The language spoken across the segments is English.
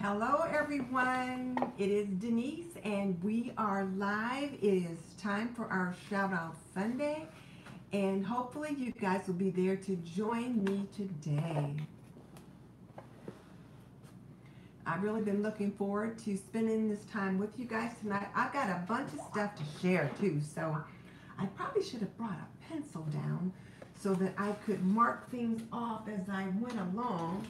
Hello everyone, it is Denise and we are live. It is time for our shout out Sunday and hopefully you guys will be there to join me today. I've really been looking forward to spending this time with you guys tonight. I've got a bunch of stuff to share too, so I probably should have brought a pencil down so that I could mark things off as I went along.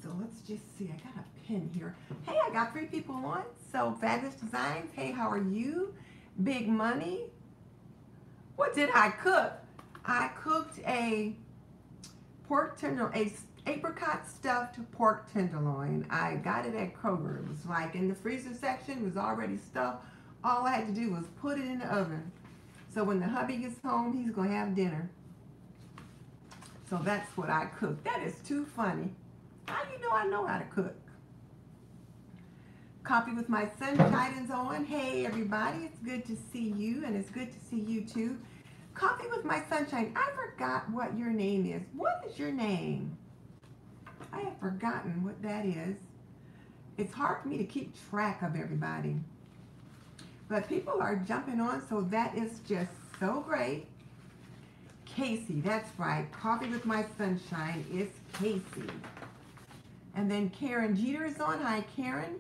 So let's just see, I got a pen here. Hey, I got 3 people on. So Fabulous Designs, hey, how are you? Big Money. What did I cook? I cooked a pork tenderloin, a apricot stuffed pork tenderloin. I got it at Kroger. It was like in the freezer section, it was already stuffed. All I had to do was put it in the oven. So when the hubby gets home, he's gonna have dinner. So that's what I cooked. That is too funny. How you know I know how to cook? Coffee with my Sunshine's on. Hey everybody, it's good to see you and it's good to see you too. Coffee with my Sunshine. I forgot what your name is. What is your name? I have forgotten what that is. It's hard for me to keep track of everybody. But people are jumping on, so that is just so great. Casey, that's right. Coffee with my Sunshine is Casey. And then Karen Jeter is on. Hi, Karen.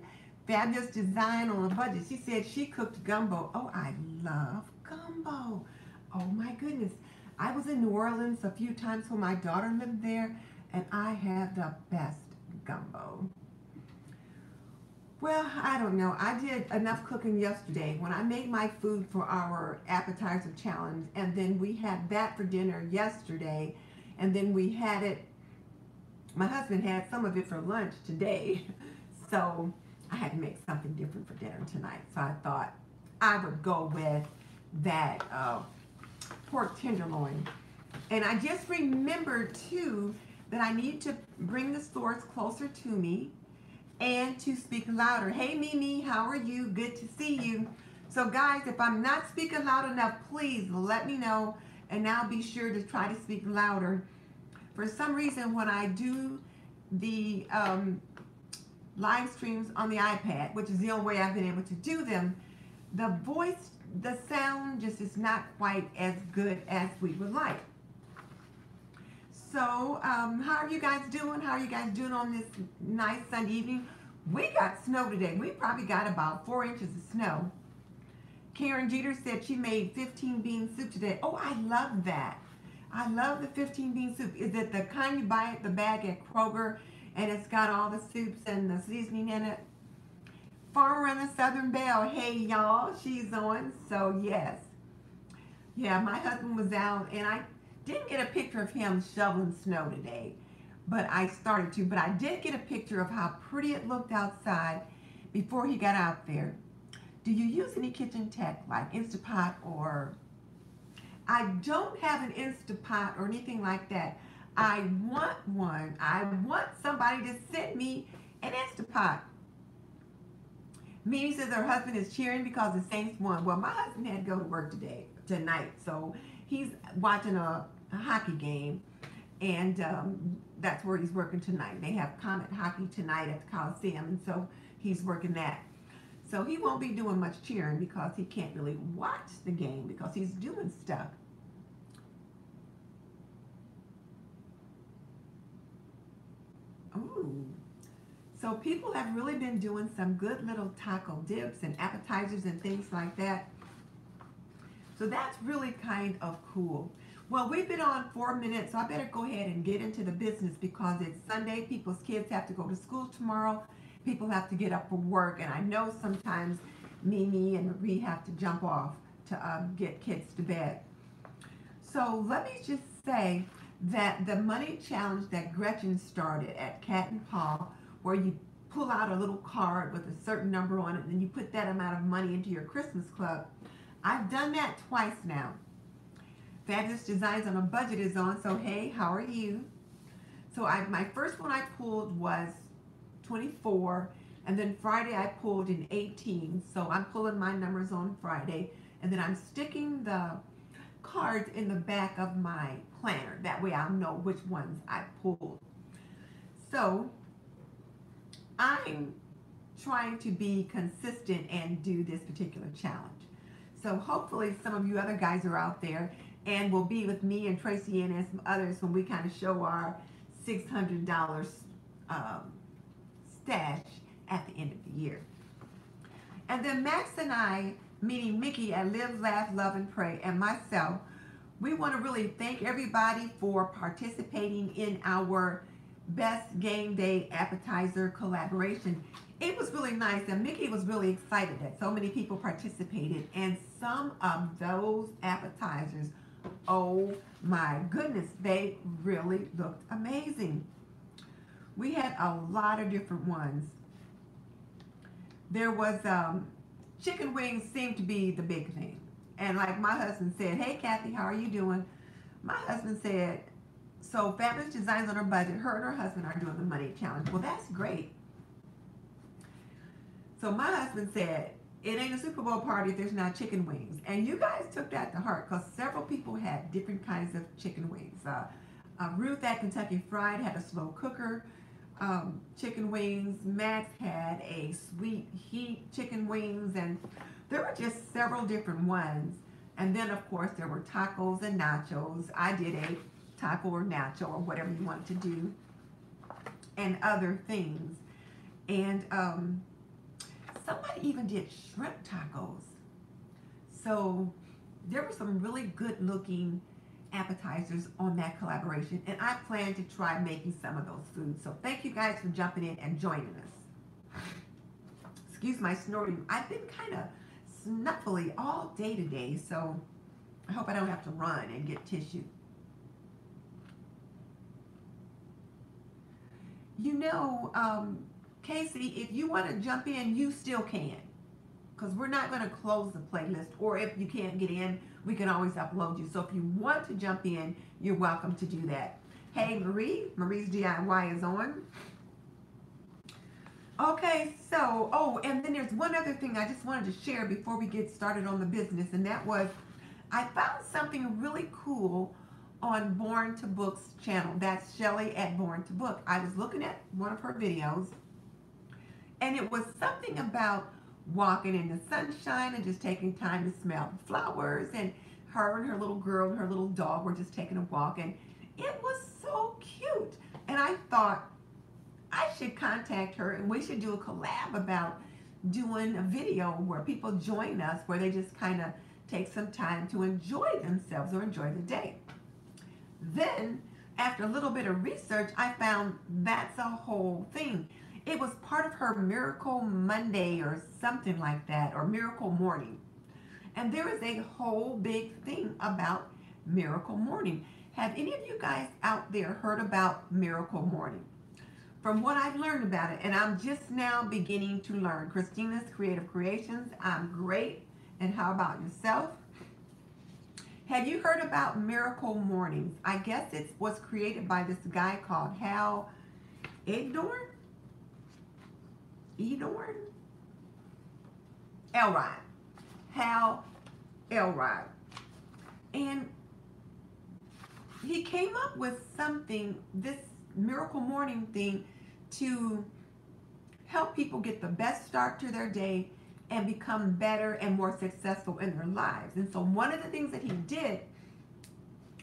Fabulous Design on a Budget. She said she cooked gumbo. Oh, I love gumbo. Oh, my goodness. I was in New Orleans a few times when my daughter lived there, and I had the best gumbo. Well, I don't know. I did enough cooking yesterday when I made my food for our appetizer challenge, and then we had that for dinner yesterday, and then we had it. My husband had some of it for lunch today, so I had to make something different for dinner tonight. So I thought I would go with that pork tenderloin. And I just remembered too that I need to bring the stores closer to me and to speak louder. Hey Mimi, how are you? Good to see you. So guys, if I'm not speaking loud enough, please let me know and I'll be sure to try to speak louder. For some reason, when I do the live streams on the iPad, which is the only way I've been able to do them, the voice, the sound just is not quite as good as we would like. So, how are you guys doing? How are you guys doing on this nice Sunday evening? We got snow today. We probably got about 4 inches of snow. Karen Jeter said she made 15 bean soup today. Oh, I love that. I love the 15 bean soup. Is it the kind you buy at the bag at Kroger and it's got all the soups and the seasoning in it? Farmer in the Southern Belle, hey y'all, she's on, so yes. Yeah, my husband was out and I didn't get a picture of him shoveling snow today, but I started to. But I did get a picture of how pretty it looked outside before he got out there. Do you use any kitchen tech like Instapot or... I don't have an Instapot or anything like that. I want one. I want somebody to send me an Instapot. Mimi says her husband is cheering because the Saints won. Well, my husband had to go to work tonight, so he's watching a hockey game, and that's where he's working tonight. They have Comet hockey tonight at the Coliseum, and so he's working that. So he won't be doing much cheering because he can't really watch the game because he's doing stuff. Ooh. So people have really been doing some good little taco dips and appetizers and things like that. So that's really kind of cool. Well, we've been on 4 minutes, so I better go ahead and get into the business because it's Sunday. People's kids have to go to school tomorrow. People have to get up for work, and I know sometimes Mimi and Marie have to jump off to get kids to bed. So let me just say that the money challenge that Gretchen started at Cat and Paw, where you pull out a little card with a certain number on it, and then you put that amount of money into your Christmas club. I've done that twice now. Fabulous Designs on a Budget is on, so hey, how are you? So my first one I pulled was 24, and then Friday I pulled in 18, so I'm pulling my numbers on Friday, and then I'm sticking the cards in the back of my planner. That way I'll know which ones I pulled. So I'm trying to be consistent and do this particular challenge. So hopefully some of you other guys are out there and will be with me and Tracy and some others when we kind of show our $600 stash at the end of the year. And then Max and I, meaning Mickey at Live, Laugh, Love, and Pray, and myself, we want to really thank everybody for participating in our Best Game Day Appetizer collaboration. It was really nice, and Mickey was really excited that so many people participated, and some of those appetizers, oh my goodness, they really looked amazing. We had a lot of different ones. There was chicken wings seemed to be the big thing. And like my husband said, hey Kathy, how are you doing? My husband said, so Fabulous Designs on her budget, her and her husband are doing the money challenge. Well, that's great. So my husband said, it ain't a Super Bowl party if there's not chicken wings. And you guys took that to heart because several people had different kinds of chicken wings. Ruth at Kentucky Fried had a slow cooker chicken wings. Max had a sweet heat chicken wings, and there were just several different ones. And then of course there were tacos and nachos. I did a taco or nacho or whatever you want to do, and other things. And somebody even did shrimp tacos. So there were some really good looking appetizers on that collaboration, and I plan to try making some of those foods. So thank you guys for jumping in and joining us. Excuse my snorting. I've been kind of snuffly all day today, so I hope I don't have to run and get tissue. You know, Casey, if you want to jump in, you still can, because we're not going to close the playlist, or if you can't get in, we can always upload you. So if you want to jump in, you're welcome to do that. Hey, Marie's DIY is on. Okay, so, oh, and then there's one other thing I just wanted to share before we get started on the business, and that was I found something really cool on Born to Book's channel. That's Shelly at Born to Book. I was looking at one of her videos, and it was something about walking in the sunshine and just taking time to smell the flowers, and her little girl and her little dog were just taking a walk, and it was so cute. And I thought I should contact her and we should do a collab about doing a video where people join us, where they just kind of take some time to enjoy themselves or enjoy the day. Then after a little bit of research, I found that's a whole thing. It was part of her Miracle Monday or something like that, or Miracle Morning. And there is a whole big thing about Miracle Morning. Have any of you guys out there heard about Miracle Morning? From what I've learned about it, and I'm just now beginning to learn. Christina's Creative Creations, I'm great. And how about yourself? Have you heard about Miracle Mornings? I guess it was created by this guy called Hal Elrod? Hal Elrod. And he came up with something, this Miracle Morning thing, to help people get the best start to their day and become better and more successful in their lives. And so one of the things that he did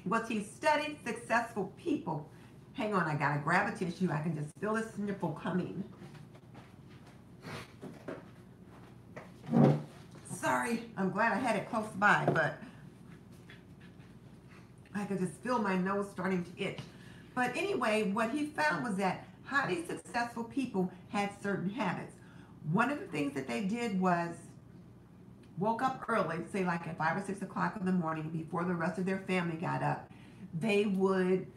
was he studied successful people. Hang on, I gotta grab a tissue. I can just feel the sniffle coming. Sorry, I'm glad I had it close by, but I could just feel my nose starting to itch. But anyway, what he found was that highly successful people had certain habits. One of the things that they did was woke up early, say like at 5 or 6 o'clock in the morning before the rest of their family got up. They would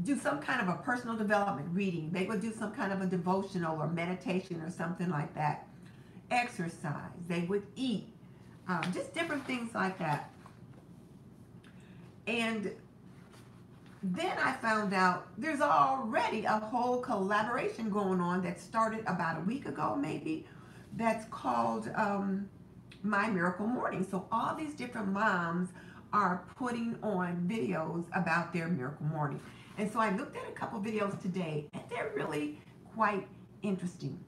do some kind of a personal development reading. They would do some kind of a devotional or meditation or something like that. Exercise. They would eat. Just different things like that. And then I found out there's already a whole collaboration going on that started about a week ago maybe, that's called My Miracle Morning. So all these different moms are putting on videos about their miracle morning. And so I looked at a couple videos today, and they're really quite interesting.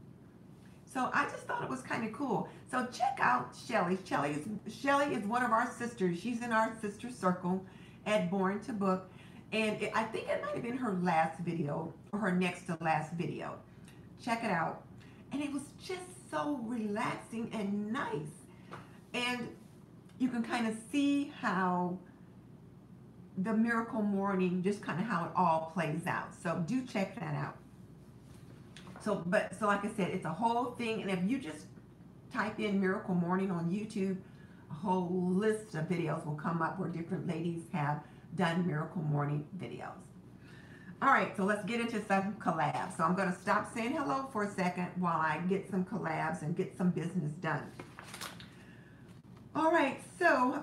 So I just thought it was kind of cool. So check out Shelly. Shelly is one of our sisters. She's in our sister circle at Born to Book. And I think it might have been her last video or her next to last video. Check it out. And it was just so relaxing and nice. And you can kind of see how the miracle morning, just kind of how it all plays out. So do check that out. So like I said, it's a whole thing. And if you just type in Miracle Morning on YouTube, a whole list of videos will come up where different ladies have done Miracle Morning videos. All right, so let's get into some collabs. So I'm going to stop saying hello for a second while I get some collabs and get some business done. All right, so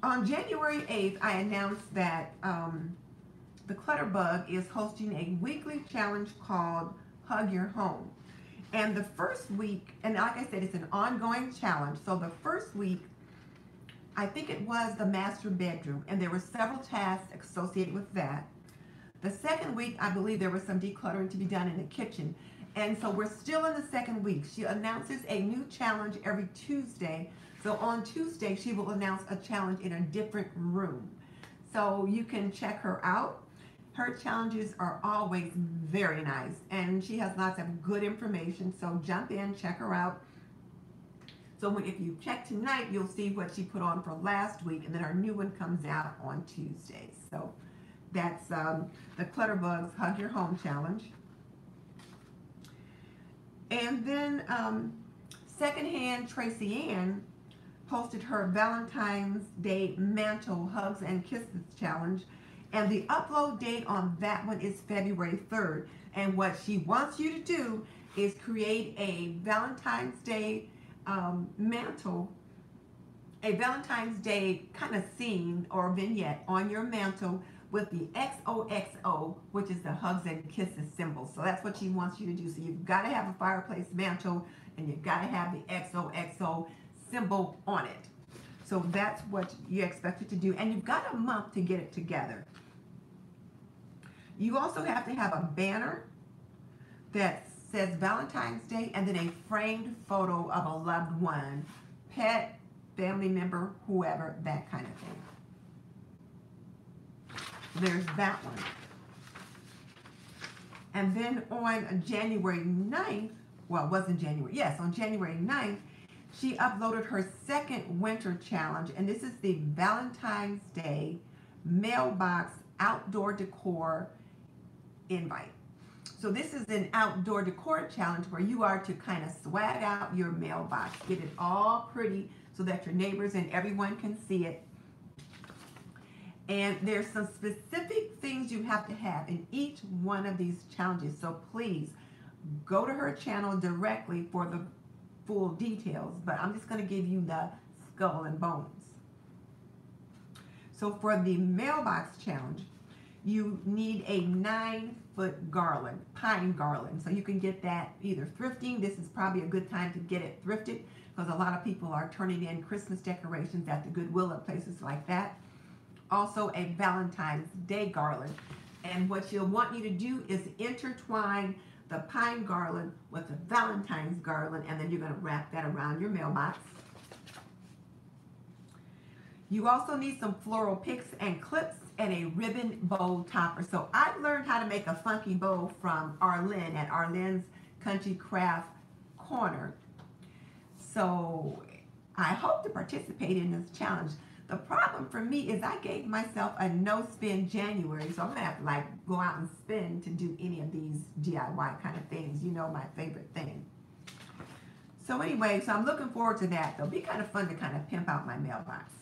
on January 8th, I announced that the ClutterBug is hosting a weekly challenge called Hug Your Home. And the first week, and like I said, it's an ongoing challenge. So the first week, I think it was the master bedroom, and there were several tasks associated with that. The second week, I believe there was some decluttering to be done in the kitchen. And so we're still in the second week. She announces a new challenge every Tuesday. So on Tuesday, she will announce a challenge in a different room. So you can check her out. Her challenges are always very nice, and she has lots of good information. So jump in, check her out. So if you check tonight, you'll see what she put on for last week, and then our new one comes out on Tuesdays. So that's the ClutterBug's Hug Your Home Challenge. And then Secondhand Tracy Ann posted her Valentine's Day Mantle Hugs and Kisses Challenge. And the upload date on that one is February 3rd. And what she wants you to do is create a Valentine's Day mantle, a Valentine's Day kind of scene or vignette on your mantle with the XOXO, which is the hugs and kisses symbol. So that's what she wants you to do. So you've got to have a fireplace mantle, and you've got to have the XOXO symbol on it. So that's what you expect it to do. And you've got a month to get it together. You also have to have a banner that says Valentine's Day, and then a framed photo of a loved one, pet, family member, whoever, that kind of thing. There's that one. And then on January 9th, well, it wasn't January, yes, on January 9th, she uploaded her second winter challenge, and this is the Valentine's Day mailbox outdoor decor invite. So this is an outdoor decor challenge where you are to kind of swag out your mailbox, get it all pretty so that your neighbors and everyone can see it. And there's some specific things you have to have in each one of these challenges. So please go to her channel directly for the full details, but I'm just going to give you the skull and bones. So for the mailbox challenge, you need a 9-foot garland, pine garland. So you can get that either thrifting. This is probably a good time to get it thrifted because a lot of people are turning in Christmas decorations at the Goodwill or places like that. Also a Valentine's Day garland. And what you'll want you to do is intertwine the pine garland with the Valentine's garland, and then you're going to wrap that around your mailbox. You also need some floral picks and clips and a ribbon bow topper. So I've learned how to make a funky bow from Arlene at Arlene's Country Craft Corner. So I hope to participate in this challenge. The problem for me is I gave myself a no-spend January, so I'm going to have to like go out and spend to do any of these DIY kind of things. You know, my favorite thing. So anyway, so I'm looking forward to that. It'll be kind of fun to kind of pimp out my mailbox.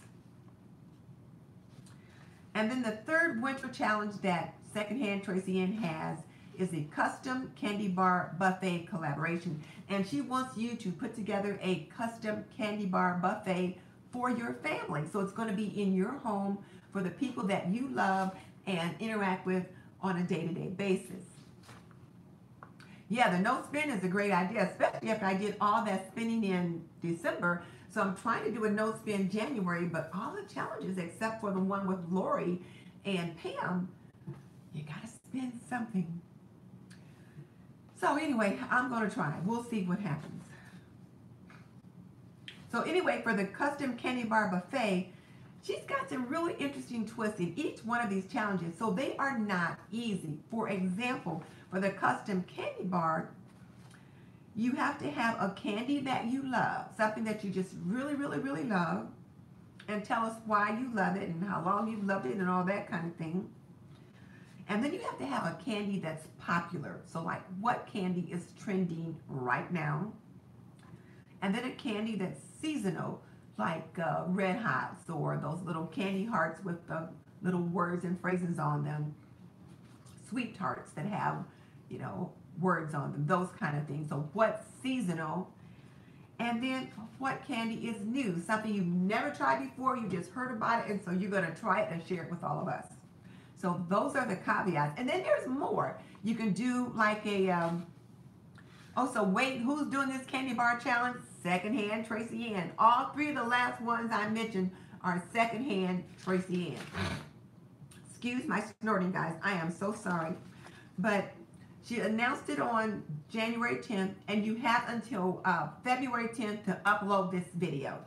And then the third winter challenge that Secondhand Tracy Ann has is the custom candy bar buffet collaboration. And she wants you to put together a custom candy bar buffet for your family. So it's going to be in your home for the people that you love and interact with on a day-to-day basis. Yeah, the no spin is a great idea, especially after I did all that spinning in December. So I'm trying to do a no spin January, but all the challenges except for the one with Lauri and Pam, you gotta spin something. So anyway, I'm going to try. We'll see what happens. So anyway, for the custom candy bar buffet, she's got some really interesting twists in each one of these challenges. So they are not easy. For example, for the custom candy bar, you have to have a candy that you love, something that you just really, really, really love, and tell us why you love it and how long you've loved it and all that kind of thing. And then you have to have a candy that's popular. So like, what candy is trending right now? And then a candy that's seasonal, like Red Hots or those little candy hearts with the little words and phrases on them. Sweet tarts that have, you know, words on them, those kind of things. So what's seasonal? And then what candy is new? Something you've never tried before, you just heard about it, and so you're going to try it and share it with all of us. So those are the caveats. And then there's more. You can do like a, oh, so wait, who's doing this candy bar challenge? Secondhand Tracy Ann. All three of the last ones I mentioned are secondhand Tracy Ann. Excuse my snorting, guys. I am so sorry. But she announced it on January 10th, and you have until February 10th to upload this video.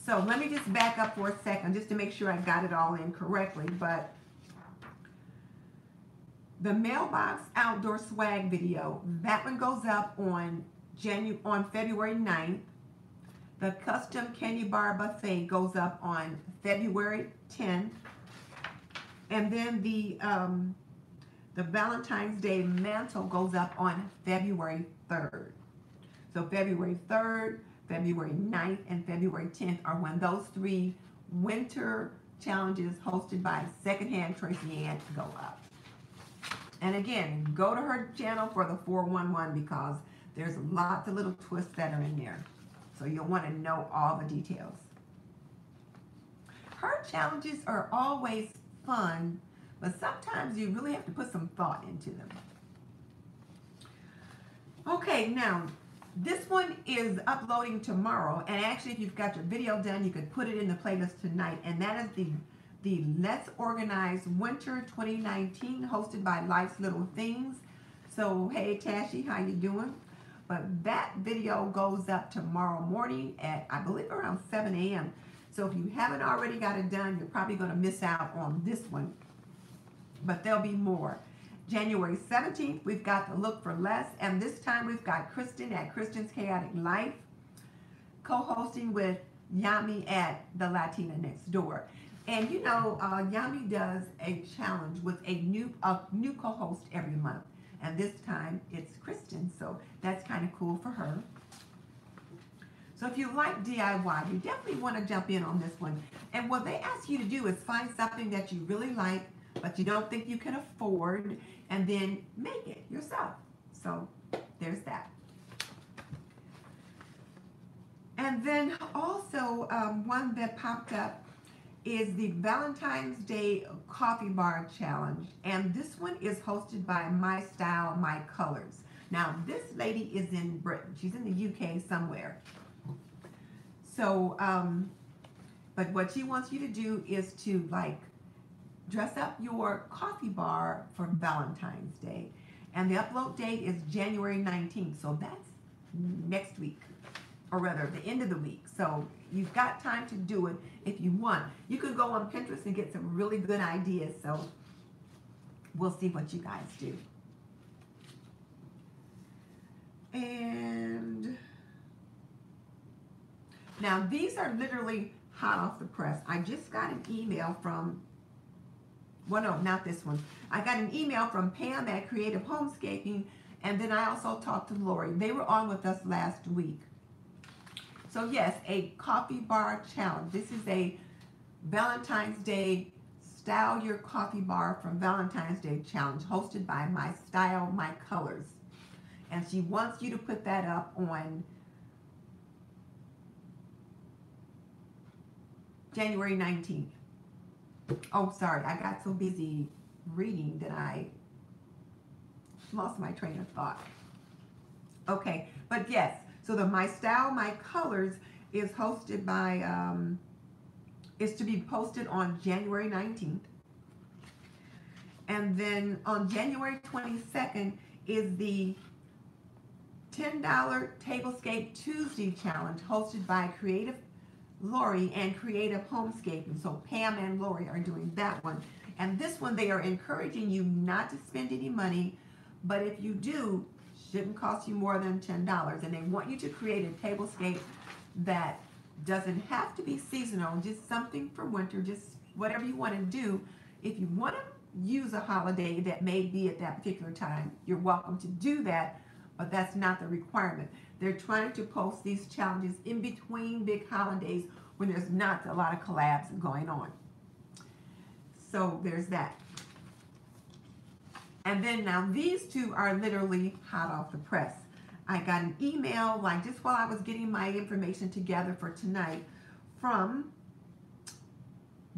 So let me just back up for a second just to make sure I got it all in correctly. But the mailbox outdoor swag video, that one goes up on February 9th. The custom candy bar buffet goes up on February 10th. And then the Valentine's Day mantle goes up on February 3rd. So February 3rd, February 9th, and February 10th are when those three winter challenges hosted by Secondhand Tracy Ann go up. And again, go to her channel for the 411 because there's lots of little twists that are in there. So you'll want to know all the details. Her challenges are always fun, but sometimes you really have to put some thought into them. Okay, now this one is uploading tomorrow, and actually if you've got your video done, you could put it in the playlist tonight, and that is the Let's Organize Winter 2019 hosted by Life's Little Things. So hey Tashi, how you doing? But that video goes up tomorrow morning at, I believe, around 7 a.m. So if you haven't already got it done, you're probably going to miss out on this one. But there'll be more. January 17th, we've got the Look for Less, and this time we've got Kristen at Kristen's Chaotic Life, co-hosting with Yami at the Latina Next Door. And you know, Yami does a challenge with a new co-host every month. And this time it's Kristen, so that's kind of cool for her. So if you like DIY, you definitely want to jump in on this one. And what they ask you to do is find something that you really like, but you don't think you can afford, and then make it yourself. So there's that. And then also one that popped up is the Valentine's Day Coffee Bar Challenge. And this one is hosted by MyStyleMy Colors. Now, this lady is in Britain. She's in the UK somewhere. So, but what she wants you to do is to like dress up your coffee bar for Valentine's Day. And the upload date is January 19th. So that's next week, or rather the end of the week. So you've got time to do it if you want. You can go on Pinterest and get some really good ideas. So we'll see what you guys do. And now these are literally hot off the press. I just got an email from, well, no, not this one. I got an email from Pam at Creative Homescaping, and then I also talked to Lauri. They were on with us last week. So yes, a coffee bar challenge. This is a Valentine's Day Style Your Coffee Bar from Valentine's Day challenge hosted by MyStyleMy Colors. And she wants you to put that up on January 19th. Oh, sorry, I got so busy reading that I lost my train of thought. Okay, but yes, so the MyStyleMy Colors is hosted by, is to be posted on January 19th. And then on January 22nd is the $10 Tablescape Tuesday challenge hosted by Creative Lauri and Creative Homescaping. So Pam and Lauri are doing that one. And this one, they are encouraging you not to spend any money, but if you do, shouldn't cost you more than $10. And they want you to create a tablescape that doesn't have to be seasonal, just something for winter, just whatever you want to do. If you want to use a holiday that may be at that particular time, you're welcome to do that, but that's not the requirement. They're trying to post these challenges in between big holidays when there's not a lot of collabs going on. So there's that. And then now these two are literally hot off the press. I got an email like just while I was getting my information together for tonight from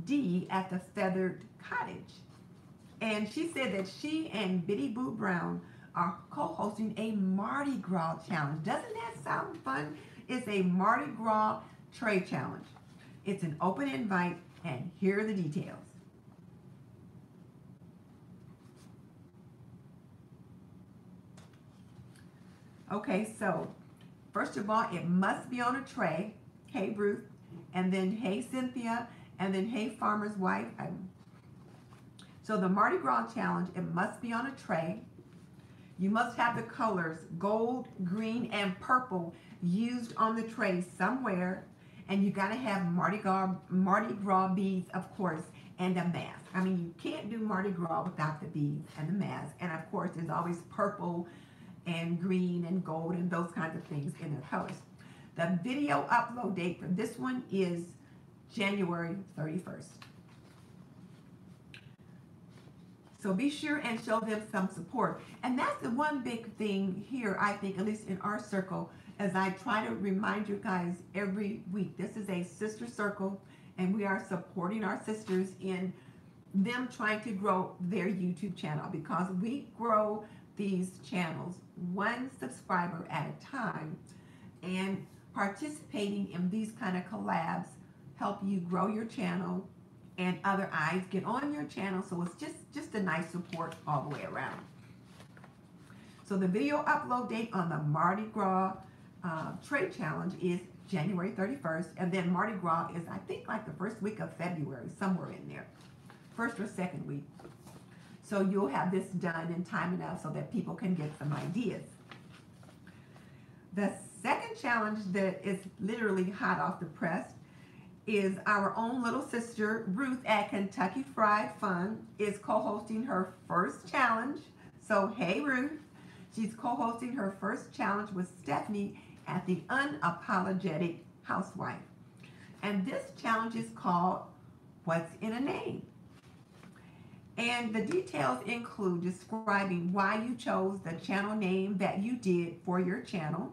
Dee at the Feathered Cottage. And she said that she and Biddy Boo Brown are co-hosting a Mardi Gras challenge. Doesn't that sound fun? It's a Mardi Gras tray challenge. It's an open invite, and here are the details. Okay, so first of all, it must be on a tray. Hey, Ruth, and then hey, Cynthia, and then hey, Farmer's Wife. So the Mardi Gras challenge, it must be on a tray. You must have the colors gold, green, and purple used on the tray somewhere. And you gotta have Mardi Gras beads, of course, and a mask. I mean, you can't do Mardi Gras without the beads and the mask. And of course, there's always purple and green and gold and those kinds of things in their colors. The video upload date for this one is January 31st. So be sure and show them some support. And that's the one big thing here, I think, at least in our circle, as I try to remind you guys every week. This is a sister circle, and we are supporting our sisters in them trying to grow their YouTube channel, because we grow these channels one subscriber at a time, and participating in these kind of collabs help you grow your channel and other eyes get on your channel. So it's just a nice support all the way around. So the video upload date on the Mardi Gras trade challenge is January 31st, and then Mardi Gras is, I think, like the first week of February, somewhere in there, first or second week. So you'll have this done in time enough so that people can get some ideas. The second challenge that is literally hot off the press is our own little sister, Ruth at Kentucky Fried Fun, is co-hosting her first challenge. So hey, Ruth. She's co-hosting her first challenge with Stephanie at the Unapologetic Housewife. And this challenge is called What's in a Name? And the details include describing why you chose the channel name that you did for your channel.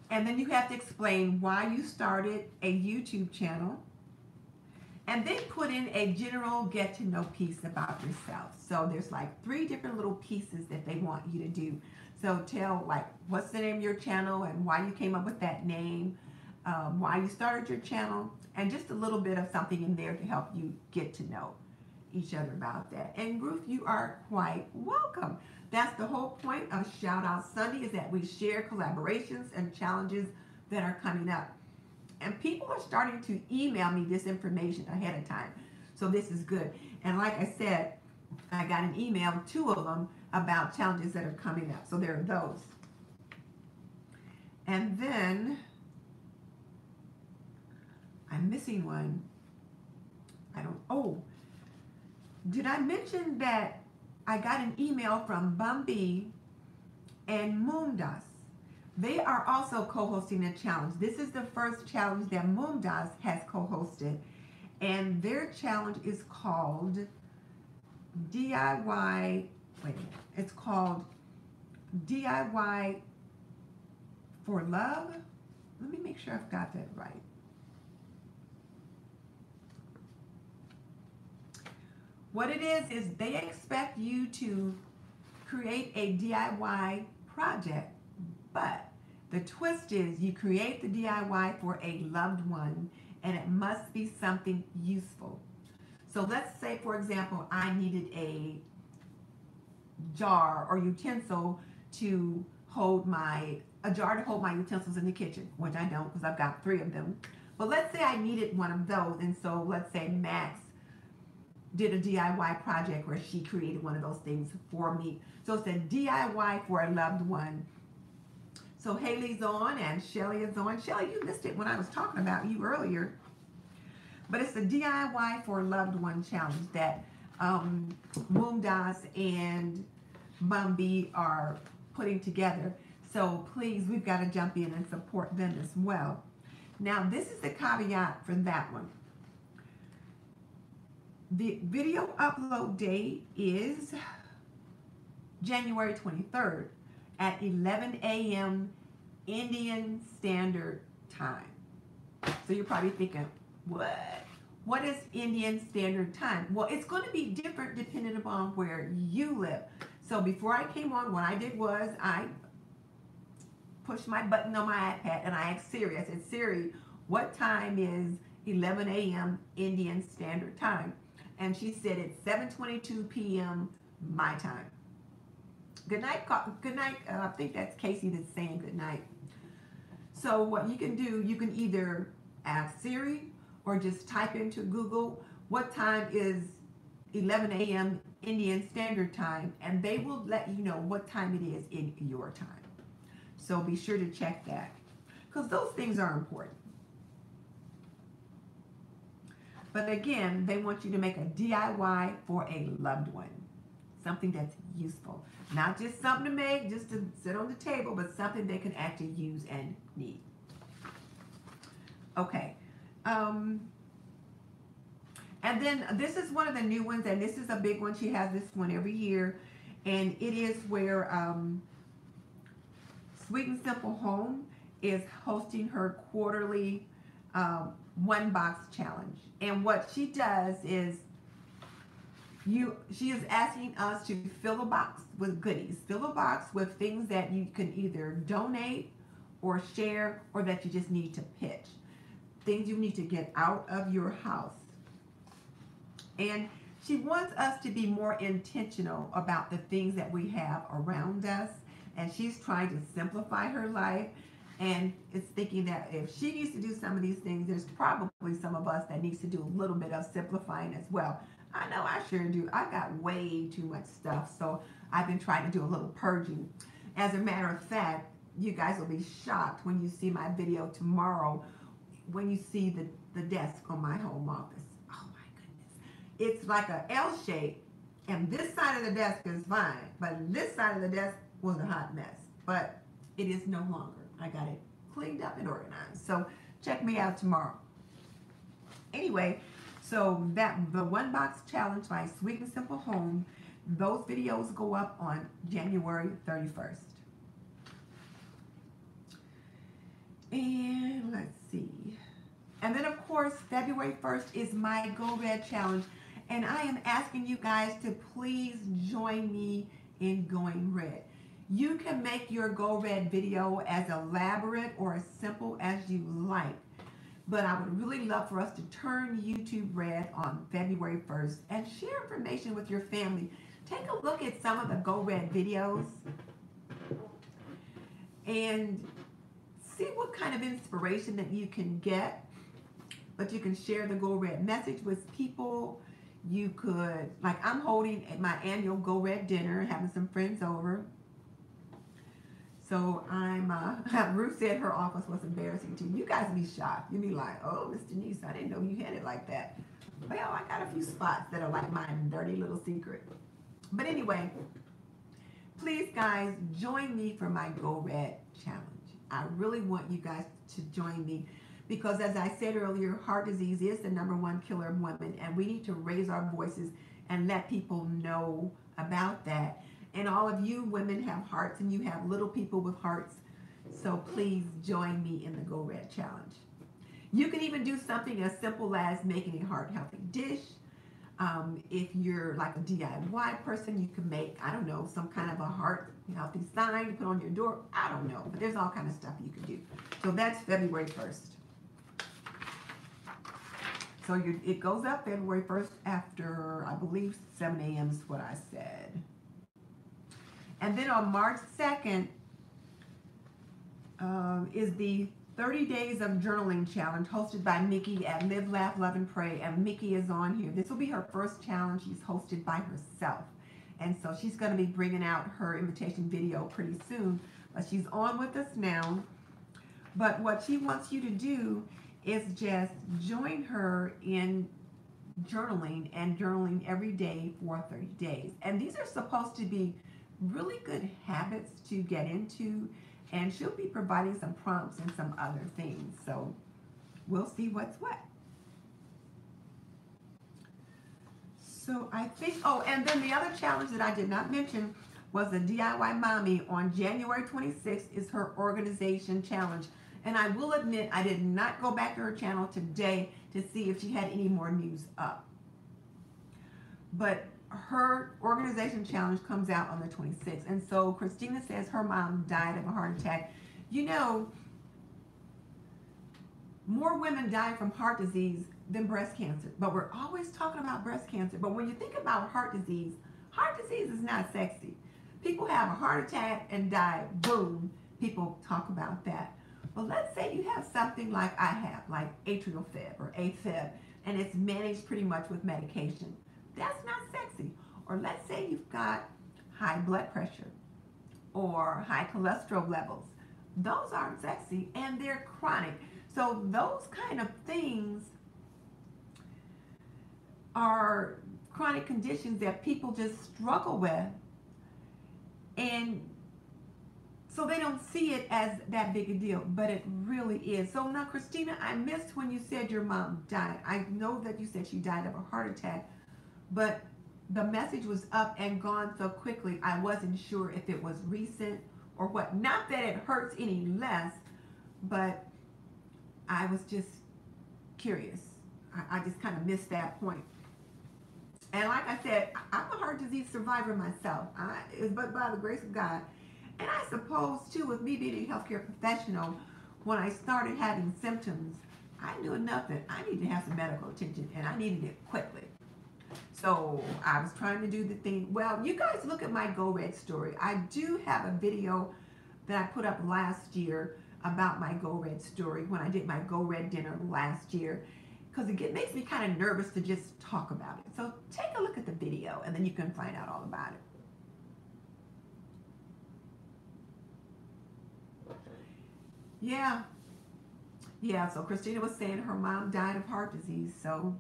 And then you have to explain why you started a YouTube channel. And then put in a general get to know piece about yourself. So there's like 3 different little pieces that they want you to do. So tell like what's the name of your channel and why you came up with that name, why you started your channel, and just a little bit of something in there to help you get to know each other about that. And Ruth, you are quite welcome. That's the whole point of Shout Out Sunday, is that we share collaborations and challenges that are coming up. And people are starting to email me this information ahead of time. So this is good. And like I said, I got an email, 2 of them, about challenges that are coming up. So there are those. And then I'm missing one. Did I mention that I got an email from Bum Bea and Momdas? They are also co-hosting a challenge. This is the first challenge that Momdas has co-hosted, and their challenge is called DIY, it's called DIY for Love. Let me make sure I've got that right. What it is they expect you to create a DIY project. But the twist is you create the DIY for a loved one, and it must be something useful. So let's say, for example, I needed a jar or utensil to hold a jar to hold my utensils in the kitchen, which I don't because I've got 3 of them. But let's say I needed one of those, and so let's say Max did a DIY project where she created one of those things for me. So it's a DIY for a loved one. So Haley's on and Shelly is on. Shelly, you missed it when I was talking about you earlier. But it's the DIY for a loved one challenge that Momdas and Bum Bea are putting together. So please, we've got to jump in and support them as well. Now, this is the caveat for that one. The video upload date is January 23rd at 11 a.m. Indian Standard Time. So you're probably thinking, what? What is Indian Standard Time? Well, it's going to be different depending upon where you live. So before I came on, what I did was I pushed my button on my iPad and I asked Siri, I said, Siri, what time is 11 a.m. Indian Standard Time? And she said it's 7:22 p.m. my time. Good night. Good night. I think that's Casey that's saying good night. So what you can do, you can either ask Siri or just type into Google, what time is 11 a.m. Indian Standard Time, and they will let you know what time it is in your time. So be sure to check that, because those things are important. But again, they want you to make a DIY for a loved one. Something that's useful. Not just something to make, just to sit on the table, but something they can actually use and need. Okay. And then this is one of the new ones, and this is a big one. She has this one every year. And it is where Sweet and Simple Home is hosting her quarterly one box challenge. And what she does is she is asking us to fill a box with goodies. Fill a box with things that you can either donate or share, or that you just need to pitch. Things you need to get out of your house. And she wants us to be more intentional about the things that we have around us. And she's trying to simplify her life. And it's thinking that if she needs to do some of these things, there's probably some of us that needs to do a little bit of simplifying as well. I know I sure do. I've got way too much stuff, so I've been trying to do a little purging. As a matter of fact, you guys will be shocked when you see my video tomorrow, when you see the desk on my home office. Oh my goodness. It's like an L shape, and this side of the desk is fine, but this side of the desk was a hot mess. But it is no longer. I got it cleaned up and organized. So check me out tomorrow. Anyway, so the one box challenge by Sweet and Simple Home, those videos go up on January 31st. And let's see. And then of course, February 1st is my Go Red challenge. And I am asking you guys to please join me in going red. You can make your Go Red video as elaborate or as simple as you like. But I would really love for us to turn YouTube red on February 1st and share information with your family. Take a look at some of the Go Red videos and see what kind of inspiration that you can get. But you can share the Go Red message with people. You could, like I'm holding my annual Go Red dinner, having some friends over. So Ruth said her office was embarrassing too. You guys be shocked. You'd be like, oh, Miss Denise, I didn't know you had it like that. Well, I got a few spots that are like my dirty little secret. But anyway, please guys, join me for my Go Red challenge. I really want you guys to join me because as I said earlier, heart disease is the #1 killer of women, and we need to raise our voices and let people know about that. And all of you women have hearts, and you have little people with hearts. So please join me in the Go Red challenge. You can even do something as simple as making a heart-healthy dish. If you're like a DIY person, you can make, I don't know, some kind of a heart-healthy sign to put on your door. I don't know, but there's all kind of stuff you can do. So that's February 1st. So it goes up February 1st after, I believe, 7 a.m. is what I said. And then on March 2nd is the 30 Days of Journaling Challenge hosted by Mickey at Live, Laugh, Love, and Pray. And Mickey is on here. This will be her first challenge she's hosted by herself. And so she's going to be bringing out her invitation video pretty soon. But she's on with us now. But what she wants you to do is just join her in journaling and journaling every day for 30 days. And these are supposed to be really good habits to get into. And she'll be providing some prompts and some other things. So we'll see what's what. So I think, oh, and then the other challenge that I did not mention was the DIY Mommy on January 26th is her organization challenge. And I will admit, I did not go back to her channel today to see if she had any more news up. But her organization challenge comes out on the 26th. And so Christina says her mom died of a heart attack. You know, more women die from heart disease than breast cancer. But we're always talking about breast cancer. But when you think about heart disease is not sexy. People have a heart attack and die, boom, people talk about that. But let's say you have something like I have, like atrial fib or AFib, and it's managed pretty much with medication. That's not sexy. Or let's say you've got high blood pressure or high cholesterol levels. Those aren't sexy and they're chronic. So those kind of things are chronic conditions that people just struggle with, and so they don't see it as that big a deal, but it really is. So now, Christina, I missed when you said your mom died. I know that you said she died of a heart attack, but the message was up and gone so quickly, I wasn't sure if it was recent or what. Not that it hurts any less, but I was just curious. I just kind of missed that point. And like I said, I'm a heart disease survivor myself. But by the grace of God. And I suppose, too, with me being a healthcare professional, when I started having symptoms, I knew enough that I needed to have some medical attention, and I needed it quickly. So I was trying to do the thing. Well, you guys look at my Go Red story. I do have a video that I put up last year about my Go Red story when I did my Go Red dinner last year, because it makes me kind of nervous to just talk about it. So take a look at the video, and then you can find out all about it. Yeah, so Christina was saying her mom died of heart disease. So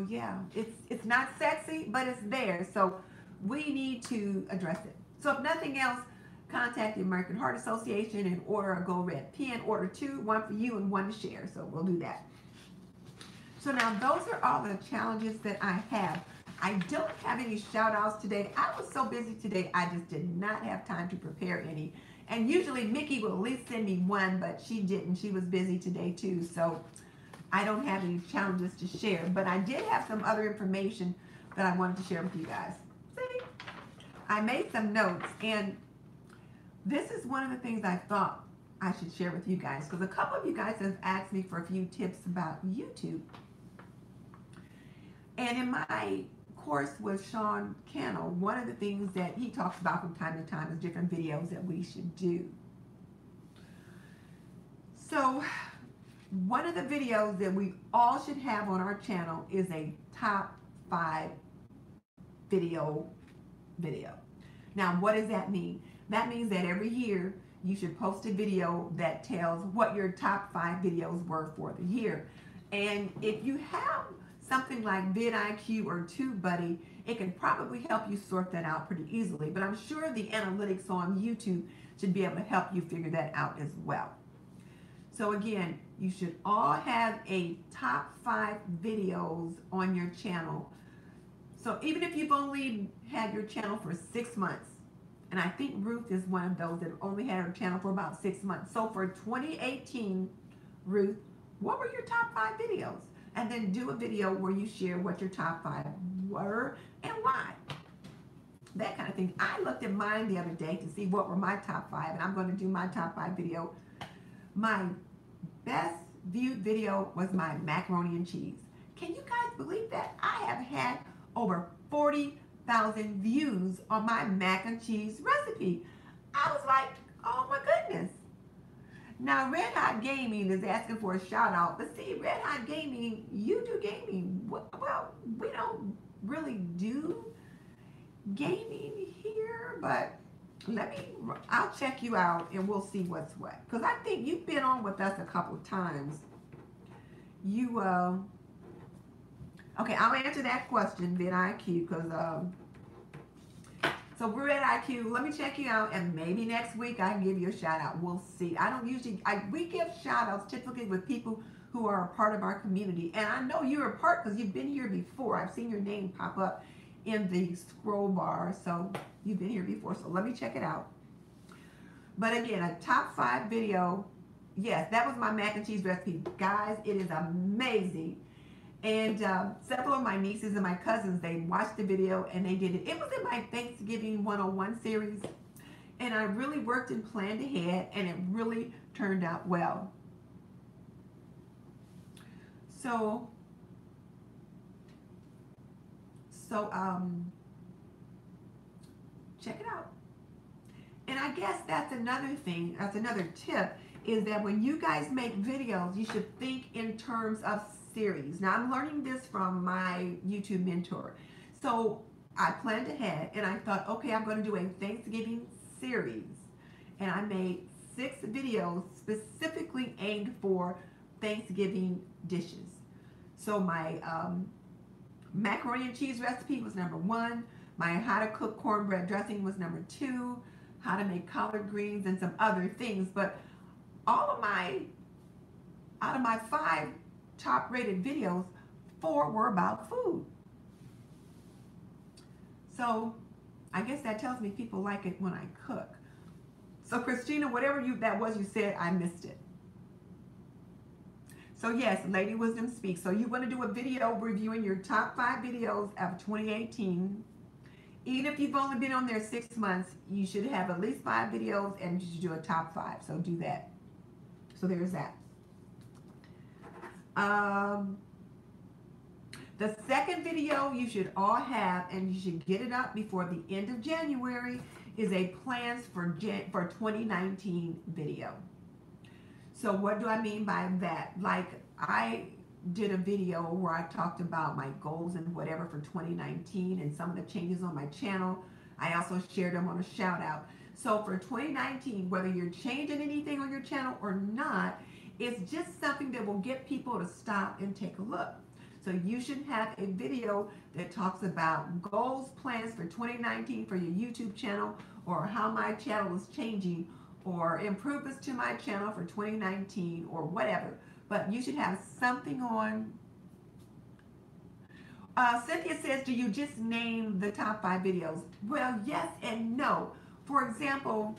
yeah, it's not sexy, but it's there. So we need to address it. So if nothing else, contact the American Heart Association and order a Go Red pen. Order 2, 1 for you and 1 to share. So we'll do that. So now those are all the challenges that I have. I don't have any shout outs today. I was so busy today, I just did not have time to prepare any. And usually Mickey will at least send me one, but she didn't. She was busy today too. So I don't have any challenges to share. But I did have some other information that I wanted to share with you guys. See? I made some notes, and this is one of the things I thought I should share with you guys, because a couple of you guys have asked me for a few tips about YouTube. And in my course with Sean Cannell, one of the things that he talks about from time to time is different videos that we should do. So one of the videos that we all should have on our channel is a top 5 video. Now, what does that mean? That means that every year you should post a video that tells what your top 5 videos were for the year. And if you have something like vidIQ or TubeBuddy, it can probably help you sort that out pretty easily. But I'm sure the analytics on YouTube should be able to help you figure that out as well. So again, you should all have a top 5 videos on your channel. So even if you've only had your channel for 6 months, and I think Ruth is one of those that only had her channel for about 6 months. So for 2018, Ruth, what were your top 5 videos? And then do a video where you share what your top 5 were and why. That kind of thing. I looked at mine the other day to see what were my top 5, and I'm going to do my top 5 video. My best viewed video was my macaroni and cheese. Can you guys believe that? I have had over 40 40,000 views on my mac and cheese recipe. I was like, oh my goodness. Now, Red Hot Gaming is asking for a shout out. But see, Red Hot Gaming, you do gaming. Well, we don't really do gaming here, but I'll check you out and we'll see what's what. Because I think you've been on with us a couple of times. Okay, I'll answer that question, VidIQ, because, so Red IQ, let me check you out, and maybe next week I can give you a shout out. We'll see. I don't usually, we give shout outs typically with people who are a part of our community. And I know you're a part because you've been here before. I've seen your name pop up in the scroll bar. So you've been here before. So let me check it out. But again, a top 5 video. Yes, that was my mac and cheese recipe. Guys, it is amazing. And several of my nieces and my cousins, they watched the video and they did it. It was in my Thanksgiving 101 series. And I really worked and planned ahead, and it really turned out well. So check it out. And I guess that's another thing, that's another tip, is that when you guys make videos, you should think in terms of series. Now, I'm learning this from my YouTube mentor. So I planned ahead and I thought, okay, I'm going to do a Thanksgiving series. And I made 6 videos specifically aimed for Thanksgiving dishes. So my macaroni and cheese recipe was number 1. My how to cook cornbread dressing was number 2. How to make collard greens and some other things. But out of my 5 top rated videos, 4 were about food. So I guess that tells me people like it when I cook. So Christina, whatever that was you said, I missed it. So yes, Lady Wisdom Speaks. So you want to do a video reviewing your top 5 videos of 2018. Even if you've only been on there 6 months, you should have at least 5 videos and you should do a top 5. So do that. So there's that. The second video you should all have, and you should get it up before the end of January, is a plans for 2019 video. So what do I mean by that? Like, I did a video where I talked about my goals and whatever for 2019 and some of the changes on my channel. I also shared them on a shout out. So for 2019, whether you're changing anything on your channel or not, it's just something that will get people to stop and take a look. So you should have a video that talks about goals, plans for 2019 for your YouTube channel, or how my channel is changing, or improvements to my channel for 2019, or whatever. But you should have something on. Cynthia says, do you just name the top 5 videos? Well, yes and no. For example,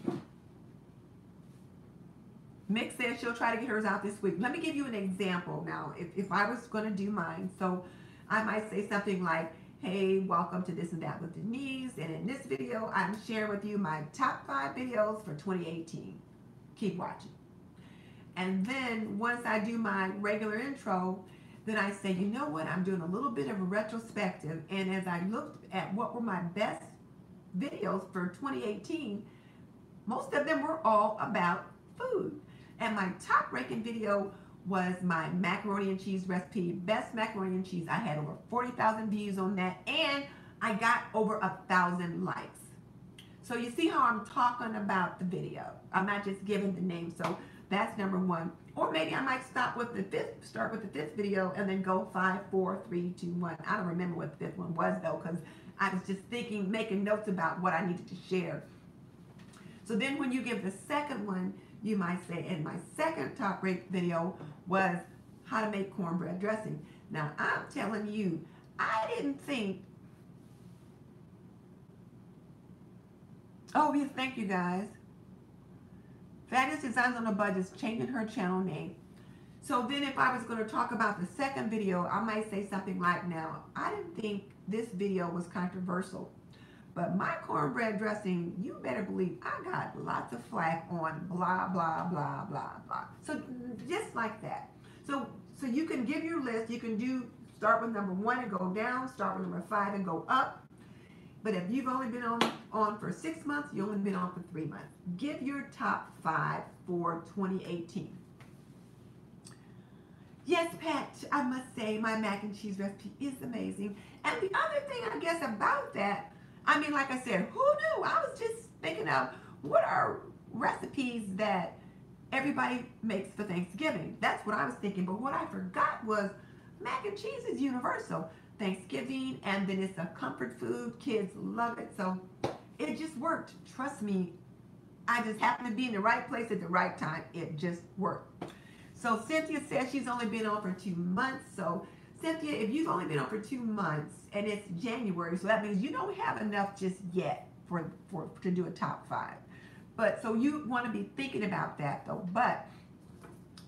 Mick says she'll try to get hers out this week. Let me give you an example now. If I was going to do mine, so I might say something like, hey, welcome to This and That with Denise. And in this video, I'm sharing with you my top 5 videos for 2018. Keep watching. And then once I do my regular intro, then I say, you know what? I'm doing a little bit of a retrospective. And as I looked at what were my best videos for 2018, most of them were all about food. And my top ranking video was my macaroni and cheese recipe, best macaroni and cheese. I had over 40,000 views on that, and I got over 1,000 likes. So you see how I'm talking about the video. I'm not just giving the name. So that's number 1. Or maybe I might start with the 5th video and then go 5, 4, 3, 2, 1. I don't remember what the 5th one was though, because I was just thinking, making notes about what I needed to share. So then when you give the second one, you might say, and my second top rate video was how to make cornbread dressing. Now I'm telling you, I didn't think, oh yes, thank you guys. Fabulous Designs on a Budget is changing her channel name. So then if I was going to talk about the second video, I might say something like, now, I didn't think this video was controversial, but my cornbread dressing, you better believe I got lots of flack on blah, blah, blah, blah, blah. So just like that. So you can give your list. You can start with number 1 and go down, start with number 5 and go up. But if you've only been on for 6 months, you've only been on for 3 months. Give your top 5 for 2018. Yes, Pat, I must say my mac and cheese recipe is amazing. And the other thing, I guess, about that, I mean, like I said, who knew? I was just thinking of what are recipes that everybody makes for Thanksgiving. That's what I was thinking. But what I forgot was mac and cheese is universal. Thanksgiving, and then it's a comfort food. Kids love it. So it just worked. Trust me, I just happened to be in the right place at the right time. It just worked. So Cynthia says she's only been on for 2 months. So Cynthia, if you've only been on for 2 months and it's January, so that means you don't have enough just yet to do a top 5. But so you want to be thinking about that though. But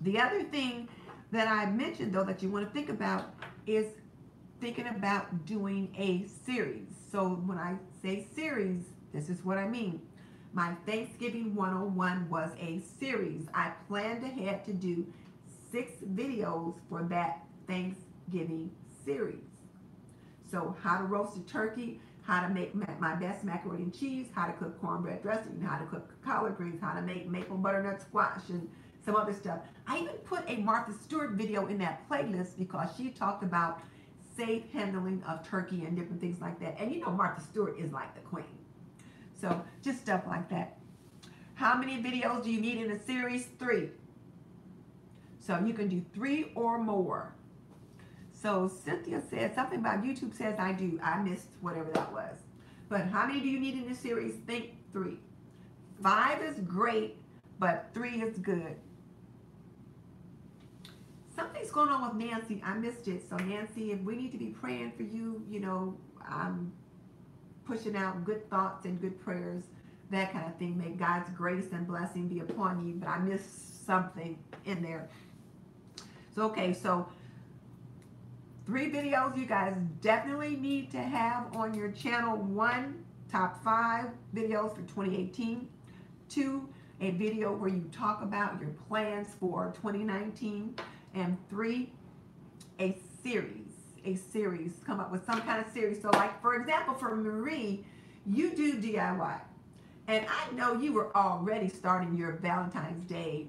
the other thing that I mentioned though that you want to think about is thinking about doing a series. So when I say series, this is what I mean. My Thanksgiving 101 was a series. I planned ahead to do 6 videos for that Thanksgiving series. So how to roast a turkey, how to make my best macaroni and cheese, how to cook cornbread dressing, how to cook collard greens, how to make maple butternut squash, and some other stuff. I even put a Martha Stewart video in that playlist because she talked about safe handling of turkey and different things like that. And you know Martha Stewart is like the queen. So just stuff like that. How many videos do you need in a series? 3. So you can do 3 or more. So Cynthia said something about YouTube says I do. I missed whatever that was. But how many do you need in a series? Think 3. 5 is great, but 3 is good. Something's going on with Nancy. I missed it. So Nancy, if we need to be praying for you, you know, I'm pushing out good thoughts and good prayers, that kind of thing. May God's grace and blessing be upon you. But I missed something in there. So, okay, so 3 videos you guys definitely need to have on your channel. 1, top 5 videos for 2018. 2, a video where you talk about your plans for 2019. And 3, a series. Come up with some kind of series. So like, for example, for Marie, you do DIY. And I know you were already starting your Valentine's Day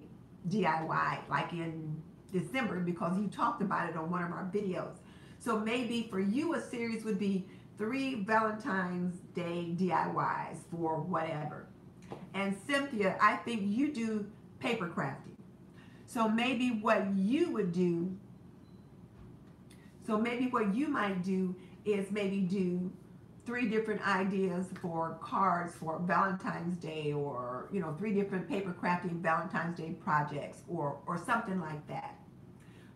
DIY like in December because you talked about it on one of our videos. So maybe for you a series would be 3 Valentine's Day DIYs for whatever. And Cynthia, I think you do paper crafting. So maybe what you would do, so maybe what you might do is maybe do 3 different ideas for cards for Valentine's Day, or, you know, 3 different paper crafting Valentine's Day projects, or something like that.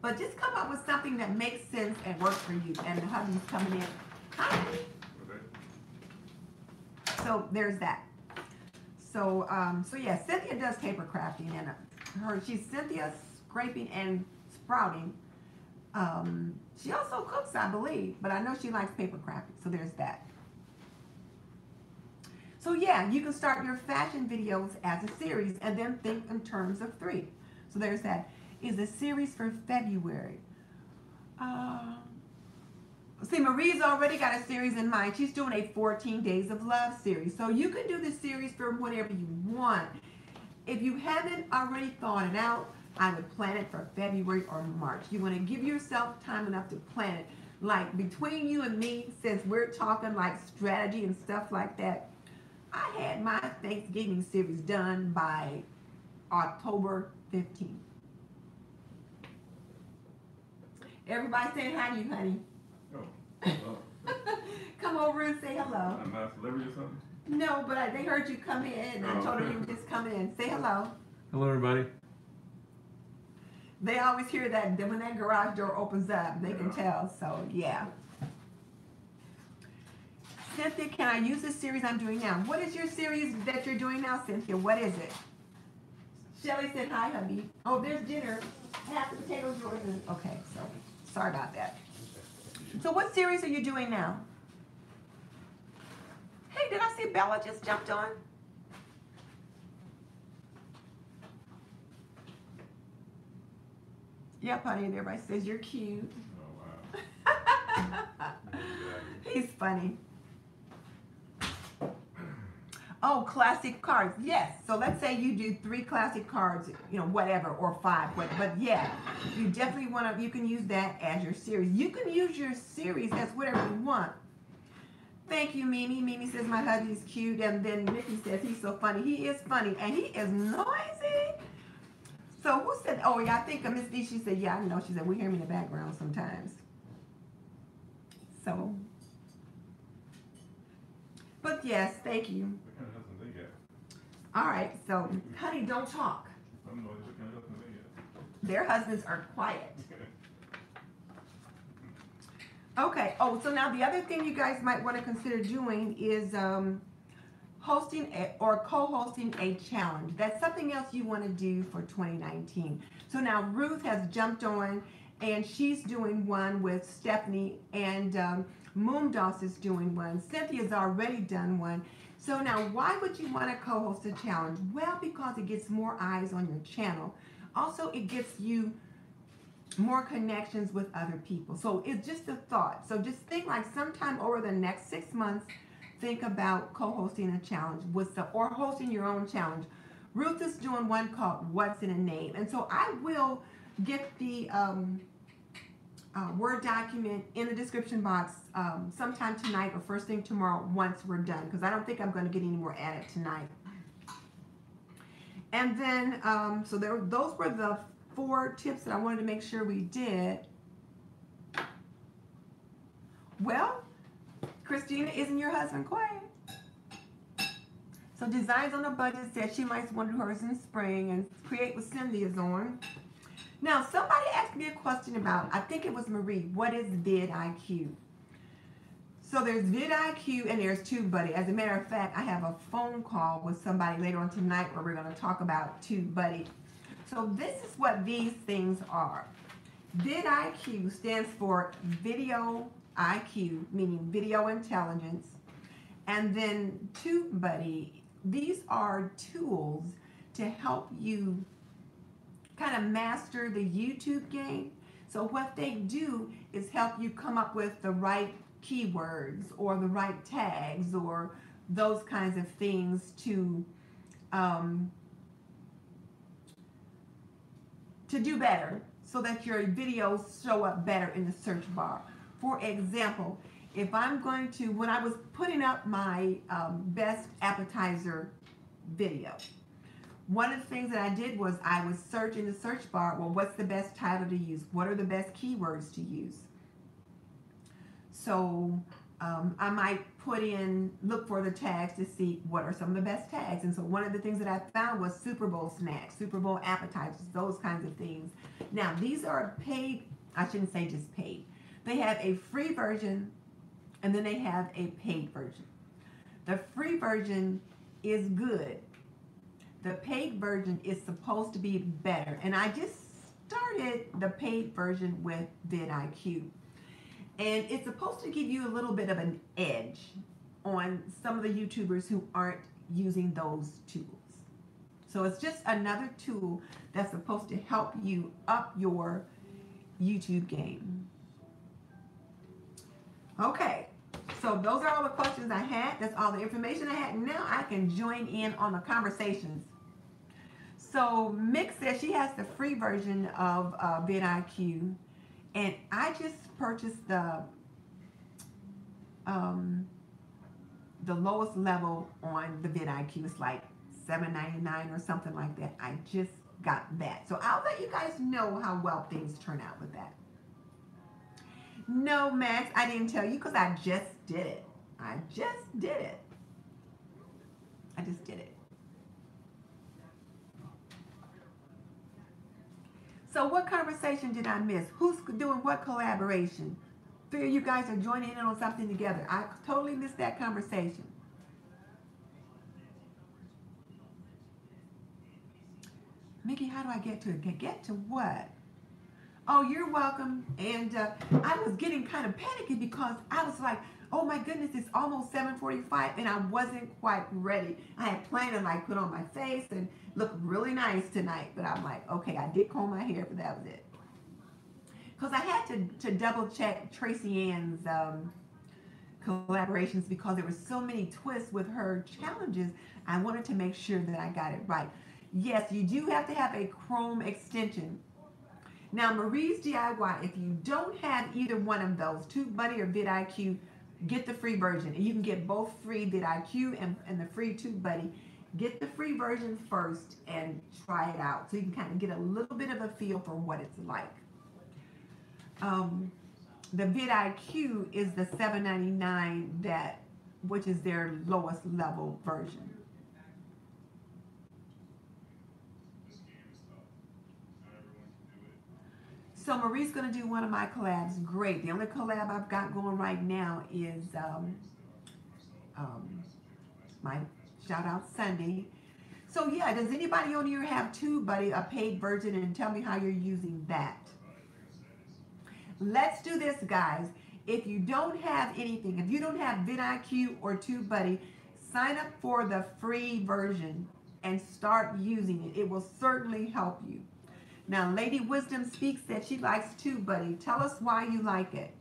But just come up with something that makes sense and works for you. And the hubby's coming in. Hi. Okay. So there's that. So so yeah, Cynthia does paper crafting, and she's Cynthia Scraping and Sprouting. She also cooks, I believe, but I know she likes paper crafting. So there's that. So yeah, you can start your fashion videos as a series and then think in terms of 3. So there's that. Is a series for February. See, Marie's already got a series in mind. She's doing a 14 Days of Love series. So you can do the series for whatever you want. If you haven't already thought it out, I would plan it for February or March. You want to give yourself time enough to plan it. Like between you and me, since we're talking like strategy and stuff like that, I had my Thanksgiving series done by October 15th. Everybody saying hi to you, honey. Oh, hello. Come over and say hello. I'm not a celebrity or something? No, but they heard you come in, and I told them you were just coming in. Say hello. Hello, everybody. They always hear that when that garage door opens up, they can tell. So, yeah. Cynthia, can I use this series I'm doing now? What is your series that you're doing now, Cynthia? What is it? Shelly said hi, hubby. Oh, there's dinner. Half the potatoes yours. Okay, so sorry about that. So what series are you doing now? Hey, did I see Bella just jumped on? Yep, honey, and everybody says you're cute. Oh, wow. He's funny. Oh, classic cards. Yes. So let's say you do 3 classic cards, you know, whatever, or 5. But yeah, you definitely want to, you can use that as your series. You can use your series as whatever you want. Thank you, Mimi. Mimi says my hubby's cute. And then Nikki says he's so funny. He is funny. And he is noisy. So who said, oh, yeah, I think Miss D, she said, yeah, I know. She said, we hear him in the background sometimes. So, but yes, thank you. What kind of husband they get? All right, so, honey, don't talk. I don't know what kind of husband they get. Their husbands are quiet. Okay, oh, so now the other thing you guys might want to consider doing is hosting or co-hosting a challenge. That's something else you want to do for 2019. So now Ruth has jumped on and she's doing one with Stephanie, and Momdas is doing one. Cynthia's already done one. So now why would you want to co-host a challenge? Well, because it gets more eyes on your channel. Also, it gets you more connections with other people. So it's just a thought. So just think like sometime over the next 6 months, think about co-hosting a challenge or hosting your own challenge. Ruth is doing one called What's in a Name. And so I will get the Word document in the description box sometime tonight or first thing tomorrow once we're done, because I don't think I'm going to get any more added tonight. And then, so those were the 4 tips that I wanted to make sure we did. Well, Christina, isn't your husband quiet? So Designs on a Budget said she might want to do hers in spring, and Create with Cindy is on. Now, somebody asked me a question about, I think it was Marie, what is vidIQ? So there's vidIQ and there's TubeBuddy. As a matter of fact, I have a phone call with somebody later on tonight where we're going to talk about TubeBuddy. So this is what these things are. vidIQ stands for Video IQ, meaning video intelligence. And then TubeBuddy, these are tools to help you kind of master the YouTube game. So what they do is help you come up with the right keywords or the right tags or those kinds of things to do better so that your videos show up better in the search bar. For example, if I'm going to, when I was putting up my best appetizer video, one of the things that I did was I was searching the search bar, well, what's the best title to use? What are the best keywords to use? So I might look for the tags to see what are some of the best tags. And so one of the things that I found was Super Bowl snacks, Super Bowl appetizers, those kinds of things. Now, these are paid, I shouldn't say just paid. They have a free version and then they have a paid version. The free version is good. The paid version is supposed to be better. And I just started the paid version with vidIQ. And it's supposed to give you a little bit of an edge on some of the YouTubers who aren't using those tools. So it's just another tool that's supposed to help you up your YouTube game. Okay, so those are all the questions I had. That's all the information I had. Now I can join in on the conversations. So Mick says she has the free version of vidIQ, and I just purchased the lowest level on the vidIQ. It's like $7.99 or something like that. I just got that. So I'll let you guys know how well things turn out with that. No, Max, I didn't tell you because I just did it. I just did it. I just did it. So what conversation did I miss? Who's doing what collaboration? 3 of you guys are joining in on something together. I totally missed that conversation. Mickey, how do I get to it? Get to what? Oh, you're welcome. And I was getting kind of panicky because I was like, oh my goodness, it's almost 7:45 and I wasn't quite ready. I had planned to like put on my face and look really nice tonight, but I'm like, okay, I did comb my hair, but that was it. Because I had to double check Tracy Ann's collaborations because there were so many twists with her challenges. I wanted to make sure that I got it right. Yes, you do have to have a Chrome extension. Now, Marie's DIY, if you don't have either one of those, TubeBuddy or vidIQ, get the free version. And you can get both free vidIQ and the free TubeBuddy. Get the free version first and try it out so you can kind of get a little bit of a feel for what it's like. The vidIQ is the $7.99 which is their lowest level version. So Marie's going to do one of my collabs. Great. The only collab I've got going right now is my shout out Sunday. So yeah, does anybody on here have TubeBuddy, a paid version, and tell me how you're using that? Let's do this, guys. If you don't have anything, if you don't have vidIQ or TubeBuddy, sign up for the free version and start using it. It will certainly help you. Now, Lady Wisdom Speaks said she likes TubeBuddy. Tell us why you like it.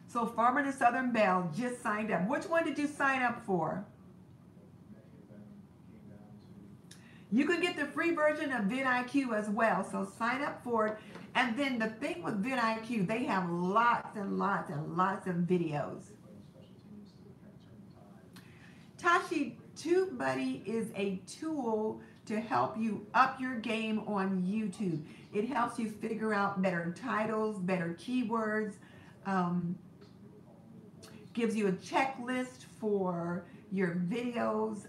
So Farmer to Southern Belle just signed up. Which one did you sign up for? You can get the free version of vidIQ as well, so sign up for it. And then the thing with vidIQ, they have lots and lots and lots of videos. Tashi, TubeBuddy is a tool to help you up your game on YouTube. It helps you figure out better titles, better keywords, gives you a checklist for your videos.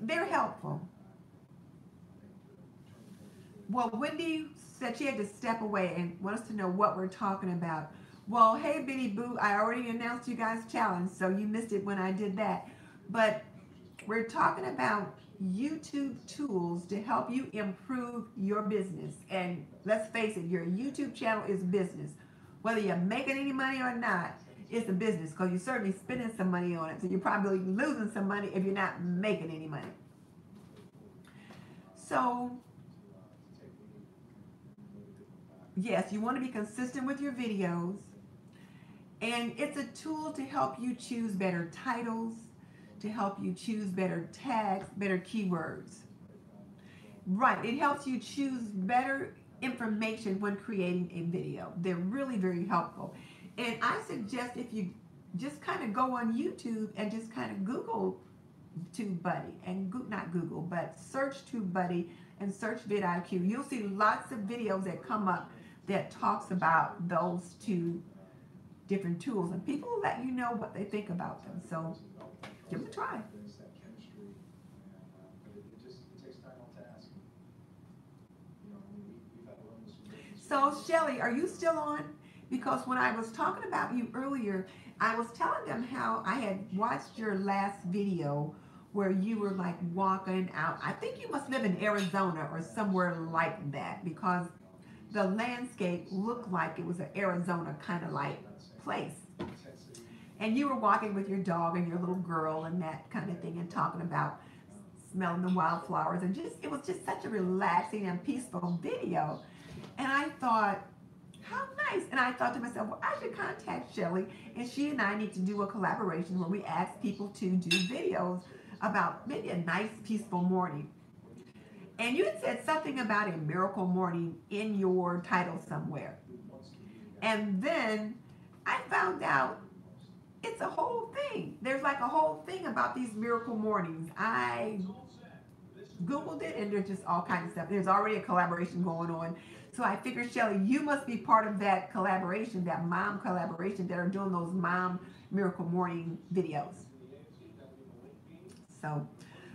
They're helpful. Well, Wendy said she had to step away and wants to know what we're talking about. Well, hey, Bitty Boo, I already announced you guys' challenge, so you missed it when I did that. But we're talking about YouTube tools to help you improve your business. And let's face it, your YouTube channel is business. Whether you're making any money or not, it's a business because you're certainly spending some money on it. So you're probably losing some money if you're not making any money. So, yes, you want to be consistent with your videos. And it's a tool to help you choose better titles, to help you choose better tags, better keywords. Right, it helps you choose better information when creating a video. They're really very helpful. And I suggest if you just kind of go on YouTube and just kind of Google TubeBuddy, and not Google, but search TubeBuddy and search vidIQ. You'll see lots of videos that come up that talks about those two different tools, and people will let you know what they think about them. So give them a try. So Shelly, are you still on? Because when I was talking about you earlier, I was telling them how I had watched your last video where you were like walking out. I think you must live in Arizona or somewhere like that because the landscape looked like it was an Arizona kind of like place. And you were walking with your dog and your little girl and that kind of thing and talking about smelling the wildflowers and just, it was just such a relaxing and peaceful video. And I thought, how nice. And I thought to myself, well, I should contact Shelly and she and I need to do a collaboration where we ask people to do videos about maybe a nice peaceful morning. And you had said something about a miracle morning in your title somewhere. And then I found out it's a whole thing. There's like a whole thing about these miracle mornings. I Googled it and there's just all kinds of stuff. There's already a collaboration going on. So I figured, Shelly, you must be part of that collaboration, that mom collaboration that are doing those mom miracle morning videos. So,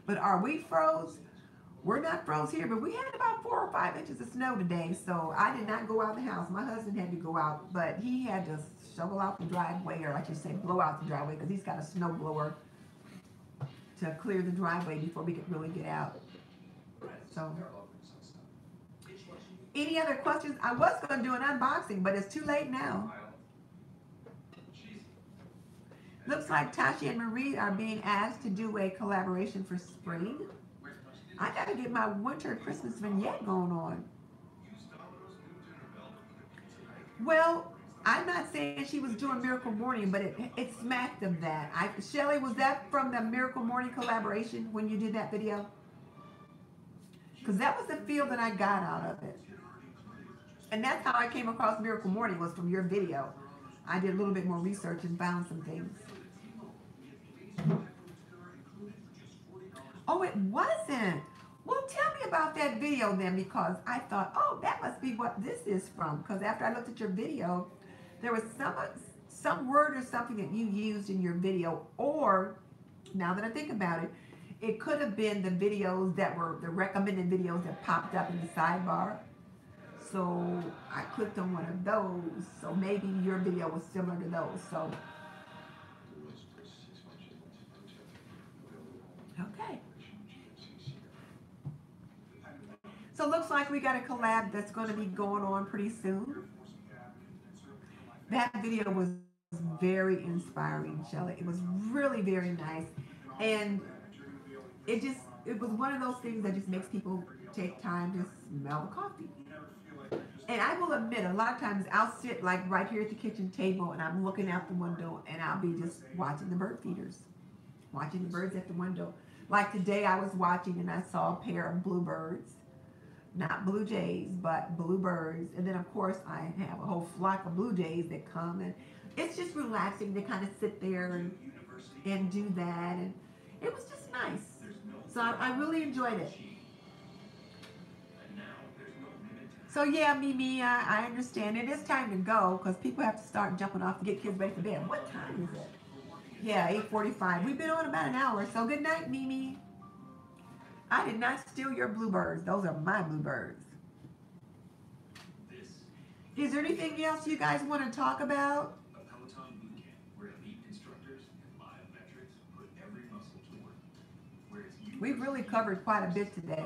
but are we froze? We're not froze here, but we had about 4 or 5 inches of snow today, so I did not go out the house. My husband had to go out, but he had to shovel out the driveway, or I should say blow out the driveway, because he's got a snow blower to clear the driveway before we could really get out. So, any other questions? I was going to do an unboxing, but it's too late now. Looks like Tashi and Marie are being asked to do a collaboration for spring. I gotta get my winter Christmas vignette going on. Well, I'm not saying she was doing Miracle Morning, but it smacked of that. Shelly, was that from the Miracle Morning collaboration when you did that video? Because that was the feel that I got out of it. And that's how I came across Miracle Morning, was from your video. I did a little bit more research and found some things. Oh, it wasn't. Well, tell me about that video then, because I thought, oh, that must be what this is from. Because after I looked at your video, there was some word or something that you used in your video, or now that I think about it, it could have been the videos that were the recommended videos that popped up in the sidebar. So I clicked on one of those. So maybe your video was similar to those. So okay. So it looks like we got a collab that's going to be going on pretty soon. That video was very inspiring, Shelly. It was really very nice. And it was one of those things that just makes people take time to smell the coffee. And I will admit, a lot of times I'll sit like right here at the kitchen table and I'm looking out the window and I'll be just watching the bird feeders, watching the birds at the window. Like today I was watching and I saw a pair of bluebirds, not blue jays, but bluebirds. And then of course I have a whole flock of blue jays that come, and it's just relaxing to kind of sit there and do that. And it was just nice. So I really enjoyed it. So yeah, Mimi, I understand. It is time to go because people have to start jumping off to get kids ready for bed. What time is it? Yeah, 8:45. We've been on about an hour. So good night, Mimi. I did not steal your bluebirds. Those are my bluebirds. Is there anything else you guys want to talk about? We've really covered quite a bit today.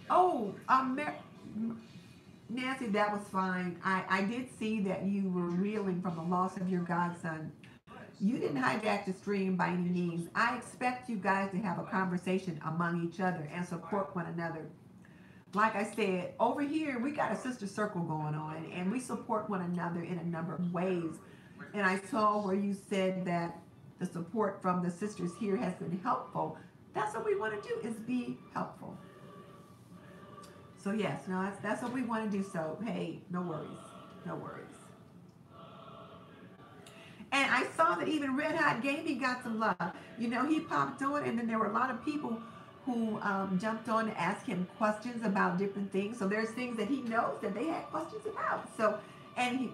Oh, Nancy, that was fine. I did see that you were reeling from the loss of your godson. You didn't hijack the stream by any means. I expect you guys to have a conversation among each other and support one another. Like I said, over here, we got a sister circle going on, and we support one another in a number of ways. And I saw where you said that the support from the sisters here has been helpful. That's what we want to do, is be helpful. So yes, no, that's what we want to do. So hey, no worries, no worries. And I saw that even Red Hot Gaming got some love. You know, he popped on, and then there were a lot of people who jumped on to ask him questions about different things. So there's things that he knows that they had questions about. So, and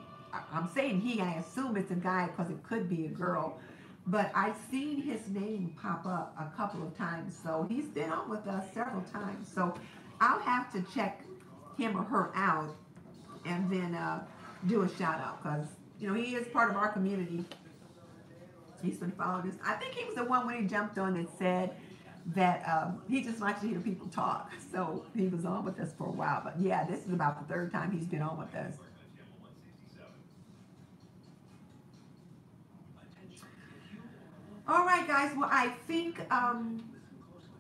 I'm saying he, I assume it's a guy because it could be a girl. But I've seen his name pop up a couple of times. So he's been on with us several times. So I'll have to check him or her out and then do a shout out, because you know he is part of our community. He's been following us. I think he was the one when he jumped on that said that he just likes to hear people talk. So he was on with us for a while. But yeah, this is about the third time he's been on with us. All right, guys. Well, I think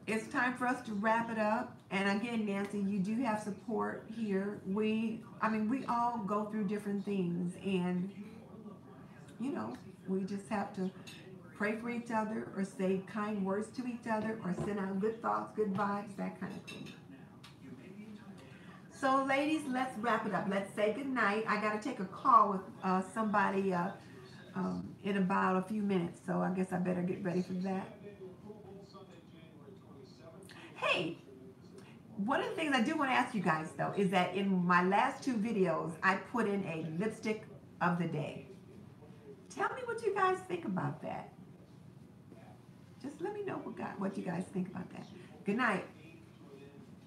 it's time for us to wrap it up. And again, Nancy, you do have support here. We all go through different things, and you know, we just have to pray for each other, or say kind words to each other, or send out good thoughts, good vibes, that kind of thing. So, ladies, let's wrap it up. Let's say good night. I got to take a call with somebody in about a few minutes, so I guess I better get ready for that. Hey, one of the things I do want to ask you guys, though, is that in my last two videos, I put in a lipstick of the day. Tell me what you guys think about that. Just let me know what you guys think about that. Good night.